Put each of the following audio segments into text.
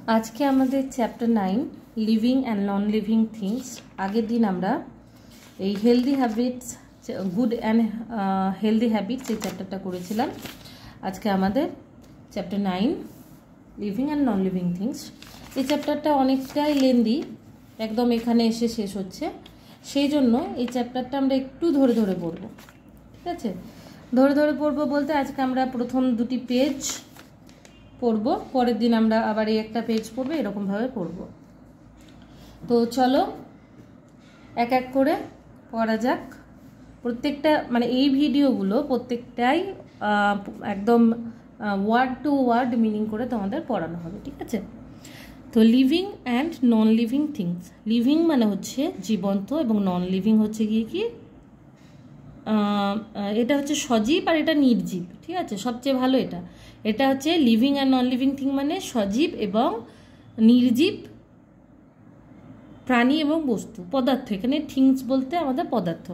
আজকে আমাদের chapter 9 living and non living things. আগের দিন আমরা এই healthy habits, good and healthy habits এই চ্যাপ্টারটা করেছিলাম। আজকে আমাদের chapter 9 living and non living things. এই চ্যাপ্টারটা অনেকটাই লেন্দি, একদম এখানে এসে শেষ হচ্ছে, সেই জন্য এই চ্যাপ্টারটা আমরা একটু ধরে ধরে পড়ব। ঠিক আছে, ধরে ধরে পড়বো বলতে আজকে আমরা প্রথম দুটি পেজ পড়ব, পরের দিন আমরা আবার এই একটা পেজ পড়বো, এরকমভাবে পড়ব। তো চলো এক এক করে পড়া যাক। প্রত্যেকটা মানে এই ভিডিওগুলো প্রত্যেকটাই একদম ওয়ার্ড টু ওয়ার্ড মিনিং করে তোমাদের পড়ানো হবে। ঠিক আছে, তো living and non living things. Living মানে হচ্ছে জীবন্ত এবং নন লিভিং হচ্ছে গিয়ে কি এটা হচ্ছে সজীব আর এটা নির্জীব। ঠিক আছে, সবচেয়ে ভালো এটা এটা হচ্ছে living and non living thing মানে সজীব এবং নির্জীব প্রাণী এবং বস্তু, পদার্থ। এখানে থিংস বলতে আমাদের পদার্থ।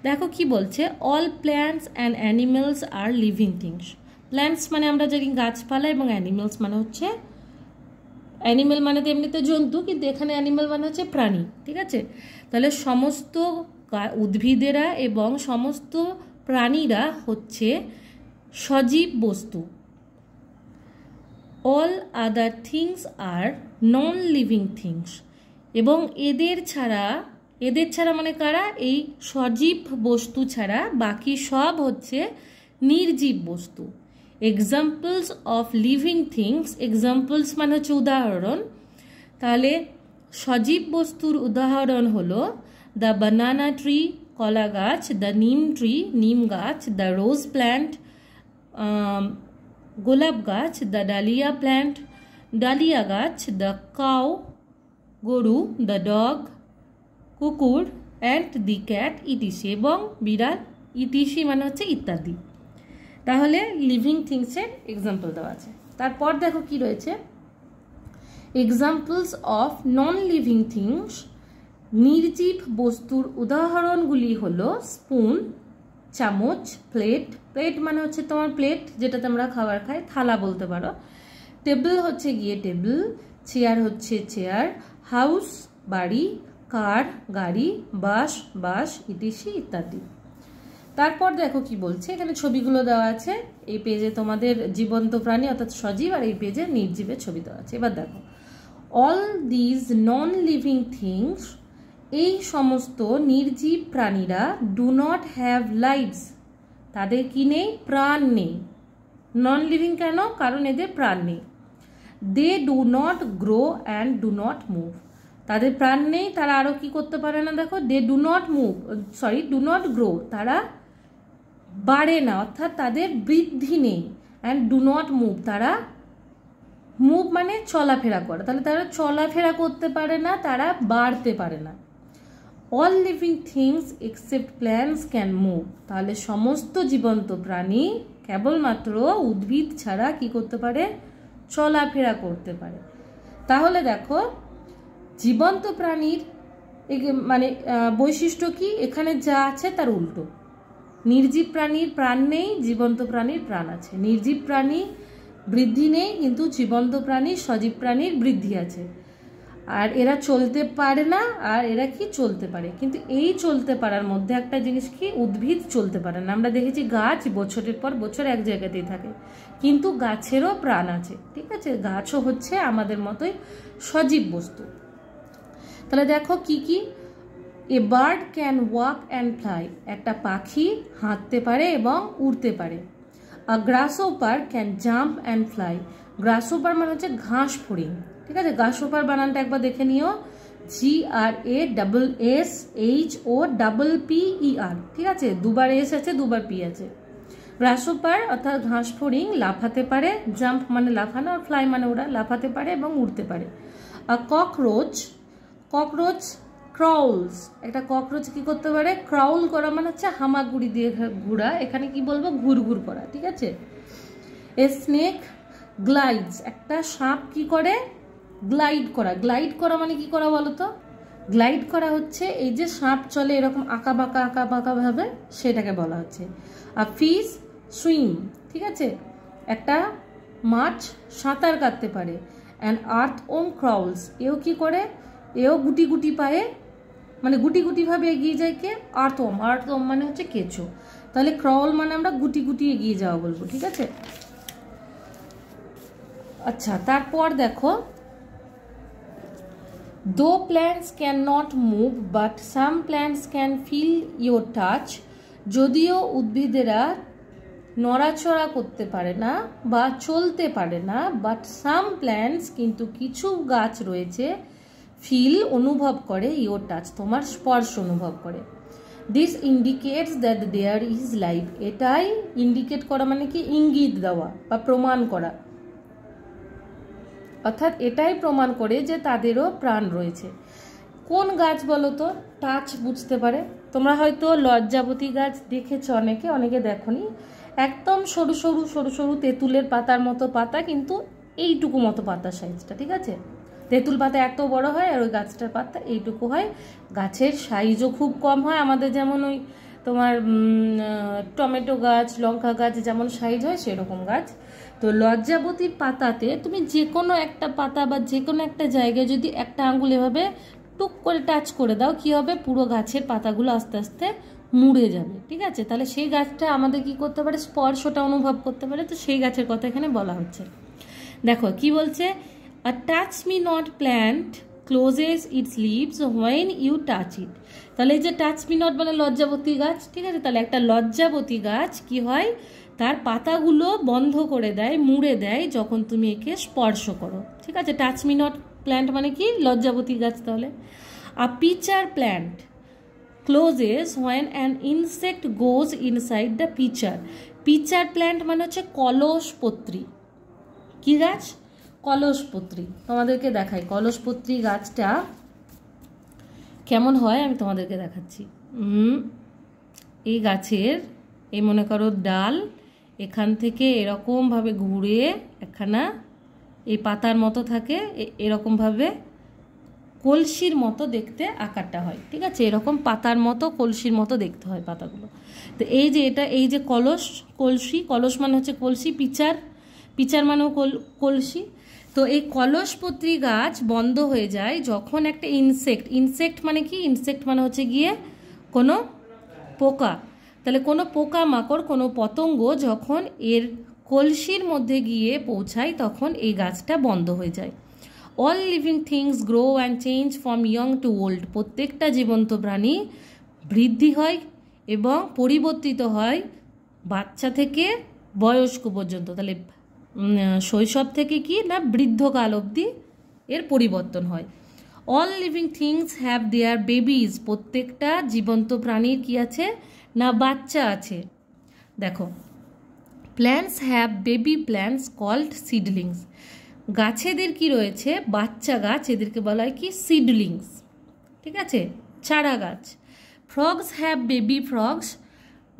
দেখো কি বলছে, all plants and animals are living things. Plants মানে আমরা জানি গাছপালা, এবং অ্যানিমেলস মানে হচ্ছে, অ্যানিমেল মানে তো এমনিতে জন্তু, কিন্তু এখানে অ্যানিমেল মানে হচ্ছে প্রাণী। ঠিক আছে, তাহলে সমস্ত উদ্ভিদেরা এবং সমস্ত প্রাণীরা হচ্ছে সজীব বস্তু। All other things are non living things. এবং এদের ছাড়া মানে কারা? এই সজীব বস্তু ছাড়া বাকি সব হচ্ছে নির্জীব বস্তু। Examples of living things, examples মানে হচ্ছে উদাহরণ। তাহলে সজীব বস্তুর উদাহরণ হলো দ্য বানানা ট্রি, কলা গাছ, দ্য নিম ট্রি, নিম গাছ, দ্য রোজ প্ল্যান্ট, গোলাপ গাছ, দ্য ডালিয়া প্ল্যান্ট, ডালিয়া গাছ, দ্য কাউ, গরু, দ্য ডগ, কুকুর, অ্যান্ড দি ক্যাট, ইটিসি, এবং বিড়াল, ইটিসি মানে হচ্ছে ইত্যাদি। তাহলে লিভিং থিংসের এক্সাম্পল দেওয়া আছে। তারপর দেখো কি রয়েছে, examples of non living things. নির্জীব বস্তুর উদাহরণগুলি হলো স্পুন, চামচ, প্লেট, প্লেট মানে হচ্ছে তোমার প্লেট যেটাতে আমরা খাবার খাই, থালা বলতে পারো। টেবিল হচ্ছে গিয়ে টেবিল, চেয়ার হচ্ছে চেয়ার, হাউস বাড়ি, কার গাড়ি, বাস ইত্যাদি ইত্যাদি। তারপর দেখো কি বলছে, এখানে ছবিগুলো দেওয়া আছে। এই পেজে তোমাদের জীবন্ত প্রাণী অর্থাৎ সজীব, আর এই পেজে নির্জীবের ছবি দেওয়া আছে। এবার দেখো, all these non living things, এই সমস্ত নির্জীব প্রাণীরা ডু নট হ্যাভ লাইভস, তাদের কি নেই? প্রাণ নেই। নন লিভিং কেন? কারণ এদের প্রাণ নেই। They do not grow and do not move, তাদের প্রাণ নেই, তারা আরও কি করতে পারে না? দেখো, they do not move, do not grow, তারা বাড়ে না, অর্থাৎ তাদের বৃদ্ধি নেই। অ্যান্ড ডু নট মুভ, তারা মুভ মানে চলাফেরা করে, তাহলে তারা চলাফেরা করতে পারে না, তারা বাড়তে পারে না। All living things except plants can move, তাহলে সমস্ত জীবন্ত প্রাণী কেবলমাত্র উদ্ভিদ ছাড়া কি করতে পারে? চলাফেরা করতে পারে। তাহলে দেখো, জীবন্ত প্রাণীর মানে বৈশিষ্ট্য কি? এখানে যা আছে তার উল্টো। নির্জীব প্রাণীর প্রাণ নেই, জীবন্ত প্রাণীর প্রাণ আছে। নির্জীব প্রাণী বৃদ্ধি নেই, কিন্তু জীবন্ত প্রাণী সজীব প্রাণীর বৃদ্ধি আছে। আর এরা চলতে পারে না, আর এরা কি চলতে পারে। কিন্তু এই চলতে পারার মধ্যে একটা জিনিস কি, উদ্ভিদ চলতে পারে না। আমরা দেখেছি গাছ বছরের পর বছর এক জায়গাতেই থাকে, কিন্তু গাছেরও প্রাণ আছে। ঠিক আছে, গাছও হচ্ছে আমাদের মতোই সজীব বস্তু। তাহলে দেখো কি কি, a bird can walk and fly, একটা পাখি হাঁটতে পারে এবং উড়তে পারে। আ গ্রাসহোপার ক্যান জাম্প অ্যান্ড ফ্লাই, গ্রাসহোপার মানে হচ্ছে ঘাস ফড়িং। ঠিক আছে, গ্রাসহোপার বানানটা একবার দেখে নিও, GRASSHOPPER। ঠিক আছে, দুবার এস আছে, দুবার পি আছে। গ্রাসহোপার অর্থাৎ ঘাস ফড়িং লাফাতে পারে, জাম্প মানে লাফানো, আর ফ্লাই মানে ওরা লাফাতে পারে এবং উড়তে পারে। আর ককরোচ ক্রাউলস, একটা ককরোচ কি করতে পারে? ক্রাউল করা মানে হচ্ছে হামাগুড়ি দিয়ে ঘোরা, এখানে কি বলবো? ঘুরঘুর করা। ঠিক আছে, এ স্নেক গ্লাইডস, একটা সাপ কি করে? গ্লাইড করা। গ্লাইড করা মানে কি করা বলো তো? গ্লাইড করা হচ্ছে এই যে সাপ চলে এরকম আঁকা বাঁকা ভাবে, সেটাকে বলা হচ্ছে। আর ফিশ সুইম, ঠিক আছে, একটা মাছ সাঁতার কাটতে পারে। অ্যান্ড আর্থওয়ার্ম ক্রাউলস, এও কি করে, এও গুটি গুটি পায়ে মানে গুটি গুটি ভাবে এগিয়ে যায় কে, আর্থওয়ার্ম। আর্থওয়ার্ম মানে হচ্ছে কেঁচো, তাহলে ক্রাউল মানে আমরা গুটি গুটি এগিয়ে যাওয়া বলবো, ঠিক আছে। আচ্ছা, তারপর দেখো, though plants can not move but some plants can feel your touch, যদিও উদ্ভিদেরা নড়াচড়া করতে পারে না বা চলতে পারে না, বাট সাম প্ল্যান্টস, কিন্তু কিছু গাছ রয়েছে, ফিল অনুভব করে, ইয়োর টাচ তোমার স্পর্শ অনুভব করে। This indicates that there is life, এটাই ইন্ডিকেট করা মানে কি ইঙ্গিত দেওয়া বা প্রমাণ করা, অর্থাৎ এটাই প্রমাণ করে যে তাদেরও প্রাণ রয়েছে। কোন গাছ বলো তো টাচ বুঝতে পারে? তোমরা হয়তো লজ্জাবতী গাছ দেখেছো, অনেকে, অনেকে দেখোনি। একদম সরু সরু সরু সরু তেঁতুলের পাতার মতো পাতা, কিন্তু এইটুকু মতো পাতা সাইজটা, ঠিক আছে। তেঁতুল পাতা এত বড় হয় আর ওই গাছটার পাতা এইটুকু হয়। গাছের সাইজও খুব কম হয়, আমাদের যেমন ওই তোমার টমেটো গাছ, লঙ্কা গাছ যেমন সাইজ হয় সেরকম গাছ। তো লজ্জাবতীর পাতাতে তুমি যে কোনো একটা পাতা বা যে কোনো একটা জায়গায় যদি একটা আঙ্গুল এভাবে টুক করে টাচ করে দাও, কি হবে, পুরো গাছের পাতাগুলো আস্তে আস্তে মুড়ে যাবে, ঠিক আছে। তাহলে সেই গাছটা আমাদের কি করতে পারে, স্পর্শটা অনুভব করতে পারে। তো সেই গাছের কথা এখানে বলা হচ্ছে। দেখো কি বলছে, a touch me not plant closes its leaves when you touch it. তাহলে এই যে টাচ মি নট মানে লজ্জাবতী গাছ, ঠিক আছে। তাহলে একটা লজ্জাবতী গাছ কি হয়, তার পাতাগুলো বন্ধ করে দেয়, মুড়ে দেয় যখন তুমি একে স্পর্শ করো, ঠিক আছে। টাচ মি নট প্ল্যান্ট মানে কি, লজ্জাবতী গাছ। তাহলে a pitcher plant closes when an insect goes inside the pitcher. Pitcher plant মানে হচ্ছে কলসপত্রী। কি গাছ? কলসপত্রী। তোমাদেরকে দেখাই কলসপত্রী গাছটা কেমন হয়, আমি তোমাদেরকে দেখাচ্ছি। এই গাছের এই মনে করো ডাল, এখান থেকে এরকমভাবে ঘুরে একখানা এই পাতার মতো থাকে, এরকমভাবে কলসির মতো দেখতে আকারটা হয়, ঠিক আছে। এরকম পাতার মতো কলসির মতো দেখতে হয় পাতাগুলো। তো এই যে এটা, এই যে কলস, কলসি, কলস মানে হচ্ছে কলসি, পিচার, পিচার মানেও কলসি। তো এই কলসপত্রী গাছ বন্ধ হয়ে যায় যখন একটা ইনসেক্ট, ইনসেক্ট মানে কি, ইনসেক্ট মানে হচ্ছে গিয়ে কোনো পোকা। তাহলে কোনো পোকা মাকড়, কোনো পতঙ্গ যখন এর কলসির মধ্যে গিয়ে পৌঁছায় তখন এই গাছটা বন্ধ হয়ে যায়। All living things grow and change from young to old. প্রত্যেকটা জীবন্ত প্রাণী বৃদ্ধি হয় এবং পরিবর্তিত হয় বাচ্চা থেকে বয়স্ক পর্যন্ত। তাহলে শৈশব থেকে কি না বৃদ্ধকাল অবধি এর পরিবর্তন হয়। All living things have their babies. প্রত্যেকটা জীবন্ত প্রাণীর কি আছে না বাচ্চা আছে। দেখো, plants have baby plants called seedlings. গাছেদের কি রয়েছে বাচ্চা গাছ, এদেরকে বলা হয় কি সিডলিংস, ঠিক আছে, চারা গাছ। Frogs have baby frogs.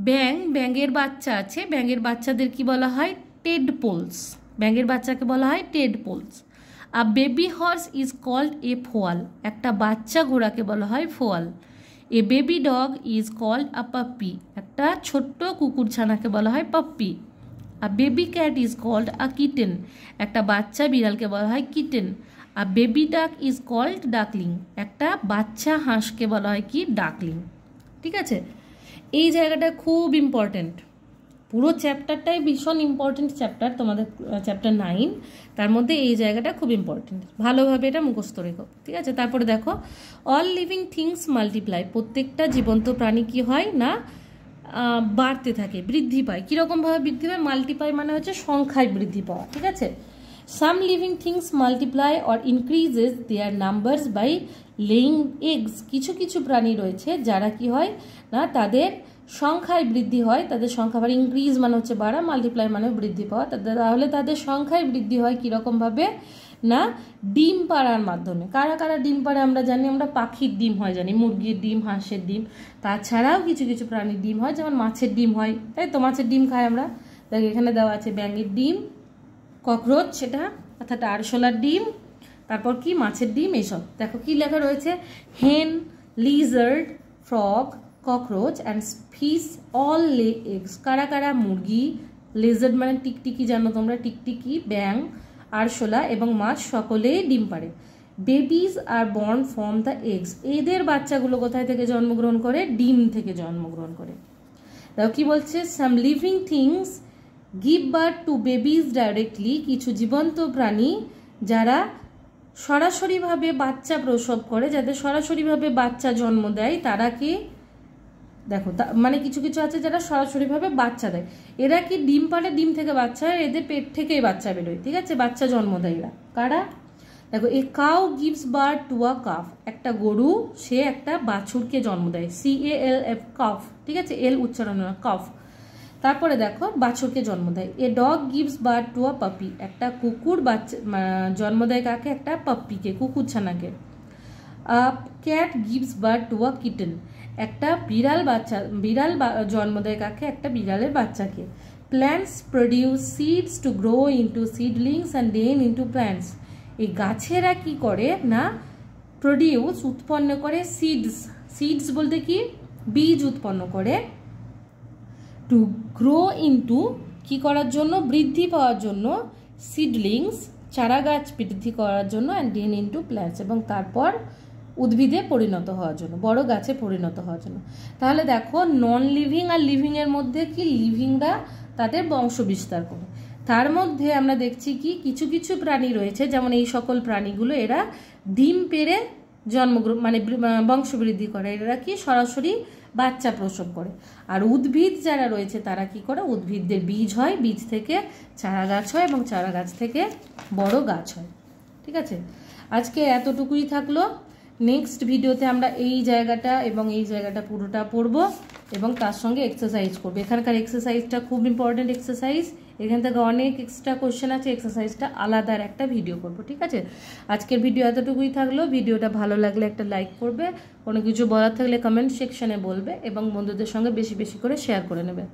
ব্যাঙ, ব্যাঙের বাচ্চা আছে, ব্যাঙের বাচ্চাদের কি বলা হয় টেডপোলস। ব্যাঙের বাচ্চাকে বলা হয় tadpoles. A baby horse is called a foal. একটা বাচ্চা ঘোড়াকে বলা হয় foal. A baby dog is called a puppy. একটা ছোট্ট কুকুর ছানাকে বলা হয় puppy. A baby cat is called a kitten. একটা বাচ্চা বিড়ালকে বলা হয় kitten. A baby duck is called duckling. একটা বাচ্চা হাঁসকে বলা হয় কি ডাকলিং, ঠিক আছে। এই জায়গাটা খুব ইম্পর্টেন্ট, পুরো চ্যাপ্টারটাই ভীষণ ইম্পর্টেন্ট চ্যাপ্টার, তোমাদের চ্যাপ্টার 9, তার মধ্যে এই জায়গাটা খুব ইম্পর্টেন্ট, ভালোভাবে এটা মুখস্থ রেখো, ঠিক আছে। তারপরে দেখো, অল লিভিং থিংস মাল্টিপ্লাই। প্রত্যেকটা জীবন্ত প্রাণী কি হয় না বাড়তে থাকে, বৃদ্ধি পায়। কীরকমভাবে বৃদ্ধি পায়, মাল্টিপ্লাই মানে হচ্ছে সংখ্যায় বৃদ্ধি পাওয়া, ঠিক আছে। Some living things multiply or increases their numbers by laying eggs. কিছু কিছু প্রাণী রয়েছে যারা কি হয় না তাদের সংখ্যায় বৃদ্ধি হয়, তাদের সংখ্যা বাড়ে। ইনক্রিজ মানে হচ্ছে বাড়া, মাল্টিপ্লাই মানে বৃদ্ধি পাওয়া। তাহলে তাদের সংখ্যায় বৃদ্ধি হয় কীরকমভাবে না ডিম পাড়ার মাধ্যমে। কারা কারা ডিম পাড়ে আমরা জানি, আমরা পাখির ডিম হয় জানি, মুরগির ডিম, হাঁসের ডিম। তাছাড়াও কিছু কিছু প্রাণীর ডিম হয়, যেমন মাছের ডিম হয়, তাই তো, মাছের ডিম খাই আমরা। দেখ এখানে দেওয়া আছে ব্যাঙের ডিম, ককরোচ সেটা অর্থাৎ আরশোলার ডিম, তারপর কি মাছের ডিম, এইসব। দেখো কি লেখা রয়েছে, হেন, Lizaad, frog, cockroach and fish all লে এগস। কারা কারা, মুরগি, লিজার্ড মানে টিকটিকি জানো তোমরা, টিকটিকি, ব্যাঙ, আরশোলা এবং মাছ সকলেই ডিম পাড়ে। Babies are born from the eggs, এদের বাচ্চাগুলো কোথায় থেকে জন্মগ্রহণ করে? ডিম থেকে জন্মগ্রহণ করে। দেখো কি বলছে, some living things give birth to babies directly, কিছু জীবন্ত প্রাণী যারা সরাসরিভাবে বাচ্চা প্রসব করে, যাদের সরাসরিভাবে বাচ্চা জন্ম দেয়, তারা কি দেখো মানে কিছু কিছু আছে যারা সরাসরিভাবে বাচ্চা দেয়। এরা কি ডিম পাড়ে, ডিম থেকে বাচ্চা হয়, এদের পেট থেকেই বাচ্চা বেরোয়, ঠিক আছে, বাচ্চা জন্ম দেয় এরা। কারা? দেখো, a cow gives birth to a calf, একটা গরু সে একটা বাছুরকে জন্ম দেয়, CALF কাফ, ঠিক আছে, এল উচ্চারণ না, কাফ। তারপরে দেখো বাছুরকে জন্ম দেয়। A dog gives birth to আ পাপি, একটা কুকুর বাচ্চা জন্ম দেয় কাকে? একটা পাপ্পিকে, কুকুর ছানাকে। A cat gives birth to a kitten, একটা বিড়াল জন্ম দেয় কাকে? একটা বিড়ালের বাচ্চাকে। Plants produce seeds to grow into seedlings and then into plants, এই গাছেরা কি করে না প্রডিউস উৎপন্ন করে সিডস বলতে কি? বীজ উৎপন্ন করে। টু গ্রো ইন্টু কি করার জন্য? বৃদ্ধি পাওয়ার জন্য। সিডলিংস চারা গাছ বৃদ্ধি করার জন্য, অ্যান্ড দেন ইন্টু প্ল্যান্টস এবং তারপর উদ্ভিদে পরিণত হওয়ার জন্য, বড় গাছে পরিণত হওয়ার জন্য। তাহলে দেখো নন লিভিং আর লিভিং এর মধ্যে কি লিভিংরা তাদের বংশ বিস্তার করে। তার মধ্যে আমরা দেখছি কি কিছু কিছু প্রাণী রয়েছে, যেমন এই সকল প্রাণীগুলো এরা ডিম পেড়ে জন্মগ্রহণ মানে বংশবৃদ্ধি করে, এরা কি সরাসরি বাচ্চা প্রসব করে। আর উদ্ভিদ যারা রয়েছে তারা কি করে? উদ্ভিদদের বীজ হয়, বীজ থেকে চারা গাছ হয় এবং চারা গাছ থেকে বড় গাছ হয়। ঠিক আছে, আজকে এতটুকুই থাকলো। নেক্সট ভিডিওতে আমরা এই জায়গাটা এবং এই জায়গাটা পুরোটা পড়বো এবং তার সঙ্গে এক্সারসাইজ করবো। এখানকার এক্সারসাইজটা খুব ইম্পর্টেন্ট এক্সারসাইজ, এখান থেকে অনেক এক্সট্রা কোশ্চেন আছে, এক্সারসাইজটা আলাদা একটা ভিডিও করবো। ঠিক আছে, আজকের ভিডিও এতটুকুই থাকলো। ভিডিওটা ভালো লাগলে একটা লাইক করবে, কোনো কিছু বলার থাকলে কমেন্ট সেকশনে বলবে এবং বন্ধুদের সঙ্গে বেশি বেশি করে শেয়ার করে নেবে।